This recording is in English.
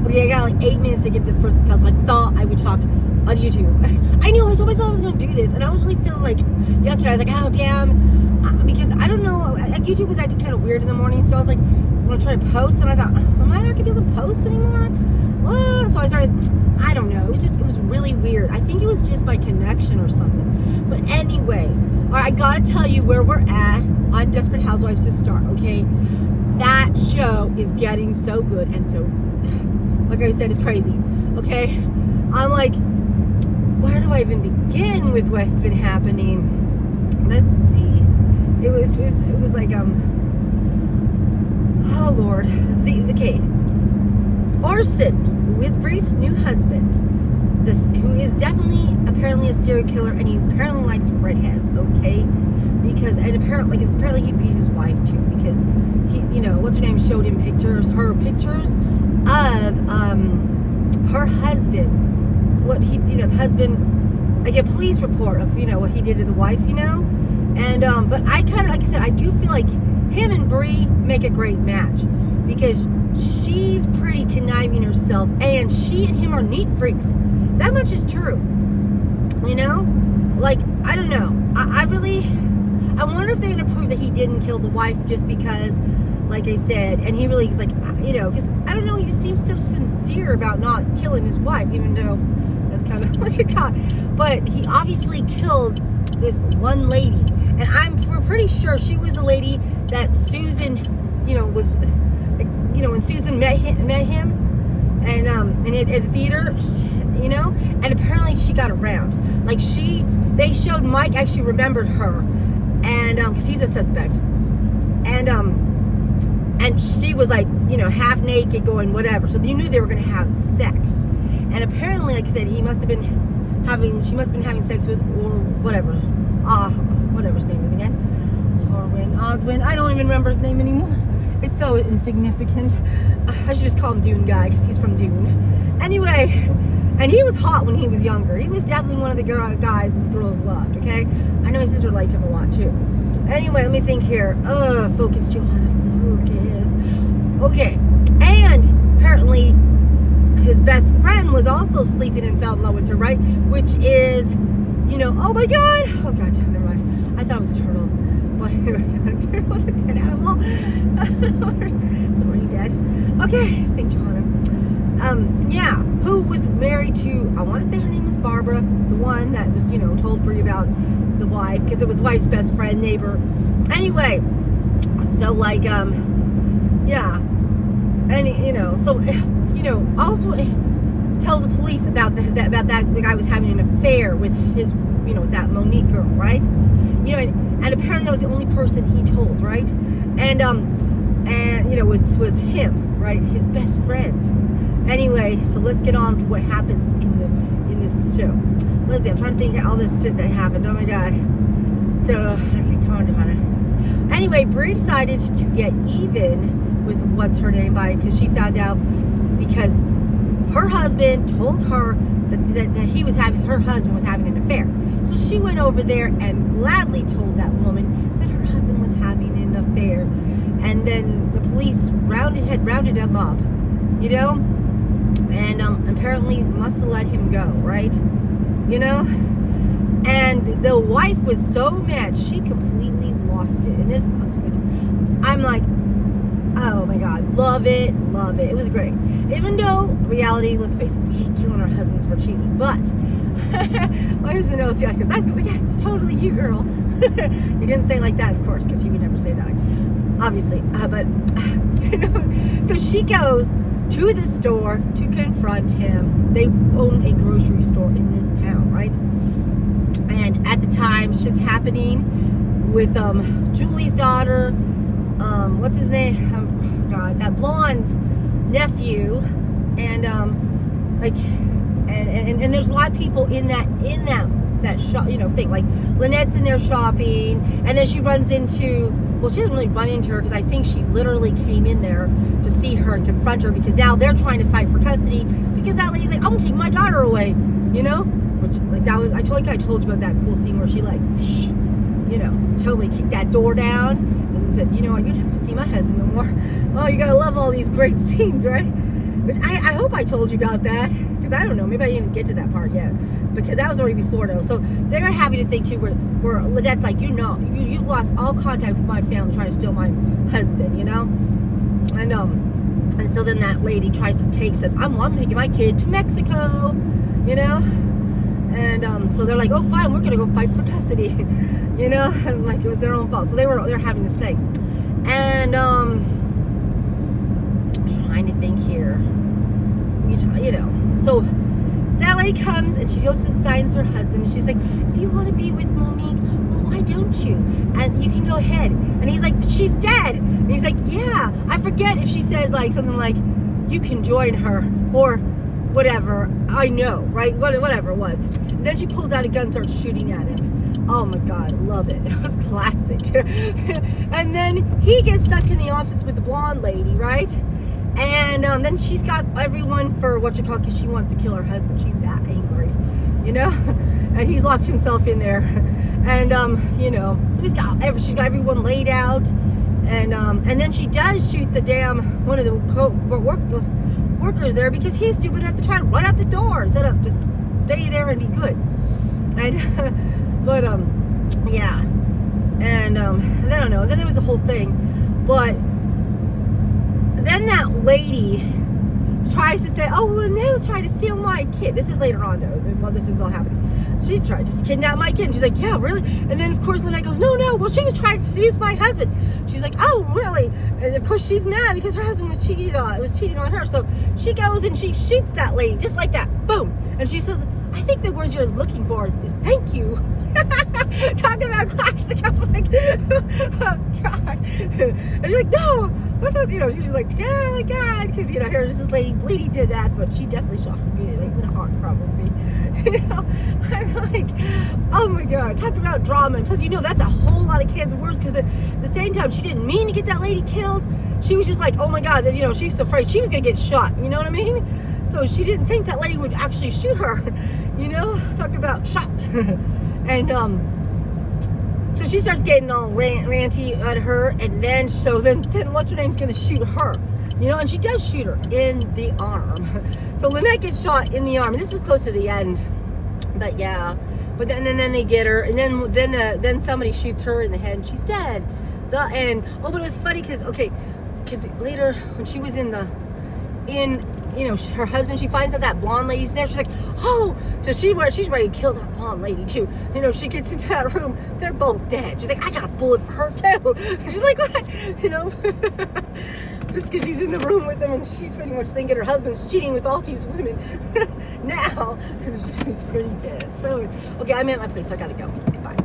okay, I got like 8 minutes to get this person's house, so I thought I would talk on YouTube. I knew, I told myself I was going to do this, and I was really feeling like, yesterday, I was like, oh, damn, because I don't know, like, YouTube was acting kind of weird in the morning, so I was like, I'm going to try to post, and I thought, am I not going to be able to post anymore? Well, so I started, I don't know, it was really weird. I think it was just my connection or something. But anyway, all right, I got to tell you where we're at on Desperate Housewives to start, okay? That show is getting so good and so, like I said, it's crazy, okay? I'm like, where do I even begin with what's been happening? Let's see. It was like, oh Lord. Okay. Orson, who is Bree's new husband, who is definitely, apparently a serial killer, and he apparently likes redheads, okay? Apparently he beat his wife too, because he, what's her name, showed him her pictures of, her husband. What he did, the husband, like a police report of, what he did to the wife, and, but I kind of, like I said, I do feel like him and Bree make a great match, because she's pretty conniving herself, and she and him are neat freaks. That much is true, like, I don't know, I wonder if they're going to prove that he didn't kill the wife just because, like I said, and he really is like, because, I don't know, he just seems so sincere about not killing his wife, even though that's kind of what you got. But he obviously killed this one lady, and we're pretty sure she was the lady that Susan, was, when Susan met him, and at the theater, and apparently she got around. Like they showed Mike actually remembered her, and because he's a suspect, and she was like, half naked, going whatever. So you knew they were going to have sex, and apparently, like I said, she must have been having sex with, or whatever, whatever his name is again, Oswin. I don't even remember his name anymore. It's so insignificant. I should just call him Dune Guy, because he's from Dune. Anyway, and he was hot when he was younger. He was definitely one of the guys the girls loved, okay? I know my sister liked him a lot, too. Anyway, let me think here. Focus, Johanna, focus. Okay, and apparently his best friend was also sleeping and fell in love with her, right? Which is, oh my God. Oh God, never mind. I thought it was a turtle. But it was a dead animal. So are you dead? Okay, thank Johanna. Yeah, who was married to, I want to say her name was Barbara, the one that was, told Bree about the wife, because it was wife's best friend, neighbor. Anyway, so like, yeah, and so, also tells the police about that the guy was having an affair with his, with that Monique girl, right? And apparently that was the only person he told, right? And was him, right? His best friend. Anyway, so let's get on to what happens in this show. Let's see, I'm trying to think of all this shit that happened. Oh my God. So let's see, come on, Johanna. Anyway, Bree decided to get even with what's her name because she found out because her husband told her that her husband was having an affair. So she went over there and gladly told that woman that her husband was having an affair. And then the police had rounded him up, and apparently must have let him go, right? And the wife was so mad, she completely lost it. And this, I'm like, oh my God, love it. It was great. Even though, reality, let's face it, we ain't killing our husbands for cheating. But my husband knows, yeah, because like, yeah, it's totally you, girl. He didn't say it like that, of course, because he would never say that, obviously. But, so she goes to the store to confront him. They own a grocery store in this town, right? And at the time, shit's happening with Julie's daughter, what's his name? God, that blonde's nephew, and and there's a lot of people in that shop, thing. Like Lynette's in there shopping, and then she runs into. Well, she doesn't really run into her because I think she literally came in there to see her and confront her because now they're trying to fight for custody because that lady's like, I'm gonna take my daughter away, Which, like, that was, I told you about that cool scene where she, like, totally kicked that door down and said, you're not gonna see my husband no more. Oh, you gotta love all these great scenes, right? Which I hope I told you about that, because I don't know, maybe I didn't even get to that part yet, because that was already before though. So they're having a thing too where Lynette's like, you lost all contact with my family trying to steal my husband, and so then that lady tries to said, I'm taking my kid to Mexico, and so they're like, oh fine, we're gonna go fight for custody, and like it was their own fault. So they're having this thing, and trying to think here, so that lady comes and she goes and signs her husband, and she's like, if you want to be with Monique, well, why don't you? And you can go ahead. And he's like, but she's dead. And he's like, yeah, I forget if she says like something like, you can join her or whatever. I know, right? Whatever it was. And then she pulls out a gun and starts shooting at him. Oh my God, I love it. It was classic. And then he gets stuck in the office with the blonde lady, right? And then she's got everyone for because she wants to kill her husband. She's that angry, and he's locked himself in there. And so she's got everyone laid out, and then she does shoot the one of the workers there, because he's stupid enough to try to run out the door instead of just stay there and be good. And but yeah, and I don't know. Then it was the whole thing, but. Then that lady tries to say, oh, Lynette was trying to steal my kid. This is later on, though, while this is all happening. She tried to kidnap my kid. And she's like, yeah, really? And then, of course, Lynette goes, no, well, she was trying to seduce my husband. She's like, oh, really? And, of course, she's mad because her husband was cheating on her. So she goes and she shoots that lady just like that. Boom. And she says, I think the word you're looking for is thank you. Talk about classic. I was like, oh, God. And she's like, no. What's that? She's like, oh my God, because here's this lady bleeding to death, but she definitely shot her good, like with a heart probably. I'm like, oh my God, talk about drama. Because that's a whole lot of cans of words. Because at the same time, she didn't mean to get that lady killed. She was just like, oh my God, that she's afraid she was gonna get shot. You know what I mean? So she didn't think that lady would actually shoot her. Talk about shot. And so she starts getting all ranty at her, and then what's her name's gonna shoot her, and she does shoot her in the arm. So Lynette gets shot in the arm, and this is close to the end, but yeah. But then they get her, and then somebody shoots her in the head, and she's dead. But it was funny because later when she was her husband, she finds out that blonde lady's there. She's like, oh, so she's ready to kill that blonde lady too. She gets into that room. They're both dead. She's like, I got a bullet for her too. And she's like, what? Just because she's in the room with them, and she's pretty much thinking her husband's cheating with all these women now. She's pretty pissed. So, okay, I'm at my place, so I gotta go. Goodbye.